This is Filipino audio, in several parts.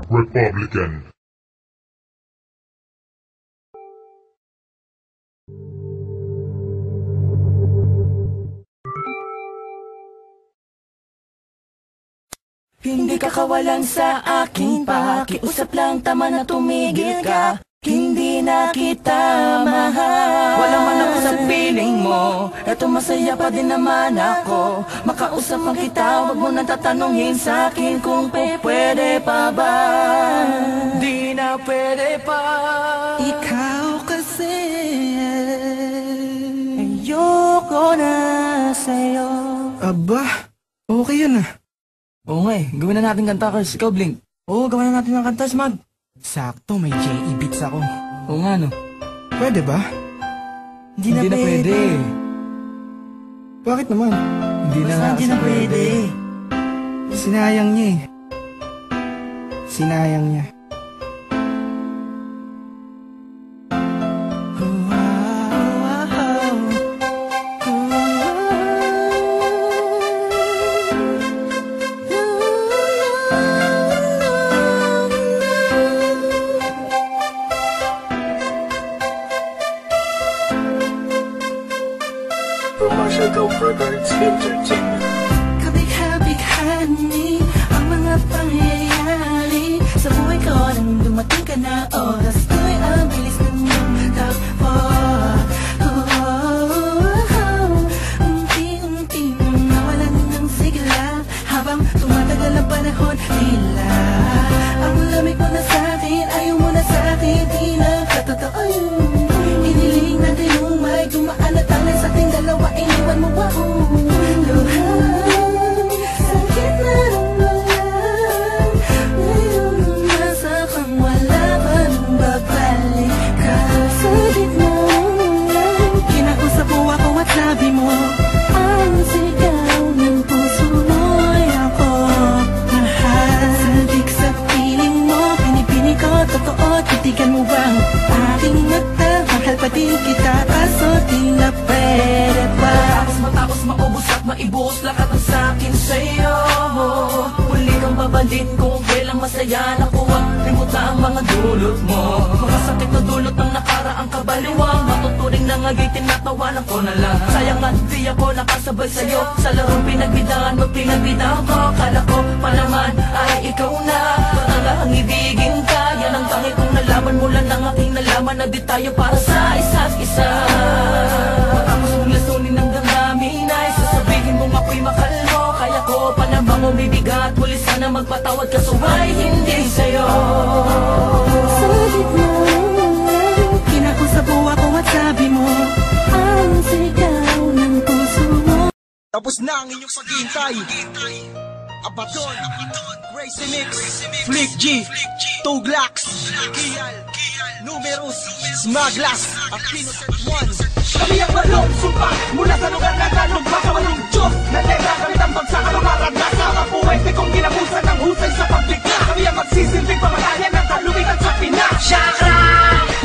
Republican. Hindi ka kawalan sa akin, pakiusap lang, tama na tumigil ka. Hindi na kita mahal. Wala man ako sa piling mo, eto masaya pa din naman ako. Makausap ang kita, wag mo nang tatanungin sa akin kung pwede pa ba. Di na pwede pa. Ikaw kasi ayoko na sa'yo. Aba, okay yun ah. Oo nga eh, gawin na natin kanta, Kers. Ikaw, Blink. Oo, gawin na natin ng kanta, Smag. Sakto, may J.E. beats ako. Oo nga, no? Pwede ba? Hindi na pwede. Bakit naman? Hindi na nga kasi pwede. Sinayang niya eh. Sinayang niya. Kabig-habighani ang mga pangyayari sa buhay ko nang dumating ka na. Oras ko'y ang bilis ng takbo. Unti-unti nang nawalan ng sigla habang tumatagal ang panahon. Tila ang lamig mo na sa'kin, ayaw mo na sa'kin, di na katotoo yun. Iniling natin yung may dumaan na tanay sa ating dalawa, iniwan mo ako. Luhan, sakit na ramdaman, ngayon nasa kang wala pa nang babalik ka sa gitna. Kinausap mo ako at sabi mo, ang sigaw ng puso mo'y ako mahal. Sabik sa piling mo, pinipini ko, totoo, titigan mo bang aking mata? Mahal pa din kita, kaso di na pwede pa. Matapos maubos at maibuhos lahat ang sa'kin sa'yo. Muli kang babalik kung kailang masaya. Nakuha, limuta ang mga dulot mo. Mga sakit na dulot ng nakaraang kabaliwang. Matuturing na ngagitin, natawanan ko na lang. Sayang at di ako nakasabay sa'yo. Sa larong pinagbidahan mo, pinagbidahan ko. Kala ko pa naman ay ikaw na. Patanga ang ibigin ka. Yan ang tangi kong nalaman mula ng aking nalaman na di tayo para sa isa't isa. Matapos mong lasunin ng damdamin ay sasabihin mong ako'y mahal mo. Kaya ko pa namang umibigat, muli sana magpatawad ka, suway hindi sa'yo. Sa gitna, kinakusap mo ako at sabi mo, ang sigaw ng puso mo. Tapos na ang inyong paghihintay. Abaton, Crazy Mix, Flick G, Tuglax, Kial, Numerous, Smaglas, at Innocent One. Kami ang balong sumpa mula sa lugar na tanong baka walong Diyos na teka kami tambag sa kalumarag na sa mga puwente kong ginabusan ng husay sa pagbigla. Kami ang magsisilbing pamatayan ng kalubigan sa Pinas. Chakra!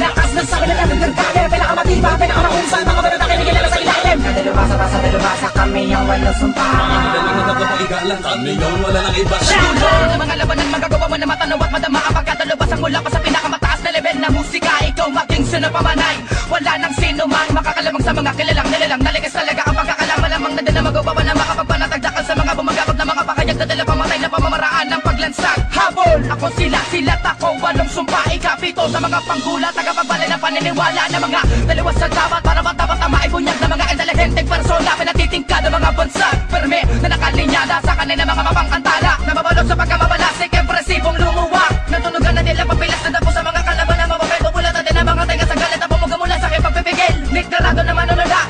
Lakas ng sakit na nagdagdaya, pinakamatibay, pinakamahusay, mga baril na kinikilala sa ilalim. Dalubasa kami ang walong sumpa. Mga madaling na nagpapaigalan, kami yung wala ng iba. Dulo ng mga labanan, magagawa mo na matanaw at madama ang pagkatalubasan mula pa sa pinakamataas na level na musika. Ikaw maging sinapamanay, wala nang sino mang makakalamang sa mga kilalang nilalang. Naligas talaga ang pagkakalang malamang na din na magawa pa na makapagpanatagdakan sa mga bumagabag na mga pakayag na dala pamatay na pamamaraan ng paglansag. Habol! Ako sila't ako, walong sumpa, ikapito sa mga panggulat, tagapagbala ng paniniwala na mga dalawas sa dapat para dapat ang maibunyag na mga intelihenteng persona, pinatitingkad ng mga bansag. Perme na nakalinyada sa kanila mga mapangkantala, nababalog sa pagkamabalasik, impresibong lumuwak. Natunugan na nila papilas na dapo sa mga kalaban na mababeto, bulat natin ang mga tenga sa galit na bumuga mula sa aking pagpipigil. Niklarado na manunulat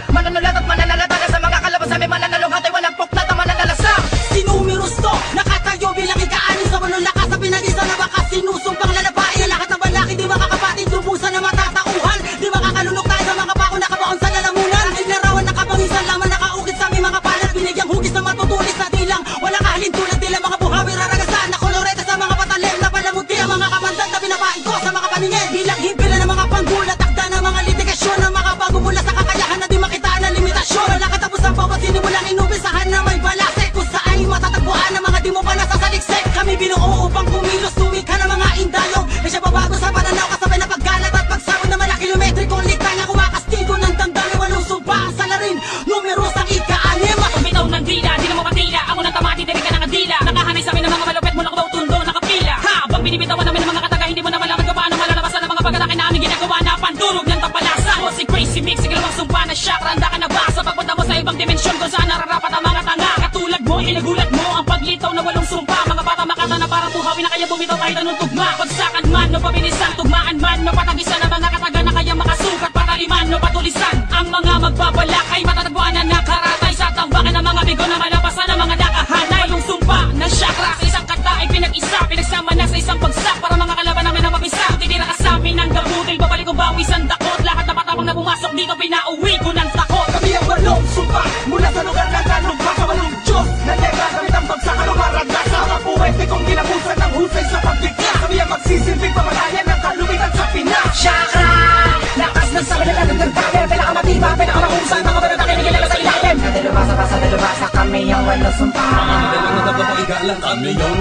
at mananalata na sa mga kalaban sa may mananalong hatay, walang puklat na mananalasa. Sinumiros to, nakatayo bilang ika-anin sa manulakas sa pinag-isa na baka sinusumpang lalabain na lahat ng balaki di makakapatid, lubusan na matatauhan. Di makakalunok tayo sa mga bako na kabaon sa lalamunan. Naglarawan na kapawisan lamang nakaukit sa aming mga palat, binigyang hugis na matutulis na tilang wala kahalin tulad nila ito kahit anong tugma. Pagsakan man o pabilisan, tugmaan man o patagisan ang mga kataga na kayang makasukat, pataliman o patulisan. Ang mga magbabalak ay matatagpuan na nakaratay sa tambakan ng mga bigo na malapasan ng mga nakahanay. Yung sumpa ng chakra sa isang kata ay pinag-isa, pinagsama na sa isang bagsak para mga kalaban namin ang mapisa. Titira ka sa amin ng gabutil, babalik ko bawi sa dakot. Lahat na patapang na pumasok dito, pinauwi ko ng takot. Kami ang walong sumpa mula sa lugar ng kanumpa sa walong Diyos na negra gamit ang bagsakan o maragdas. Mga puwente kong ginabusan ng husay sa pagdikla. Kami ang magsisilbing pamatayan ng kalumitan sa Pinas. Chakra! Lakas ng sabi na nagdagdagan, pinakamatibay, pinakamahusay, mga banata kinigilala sa ilalim. Sa dalubasa kami ang walong sumpa. Kami yung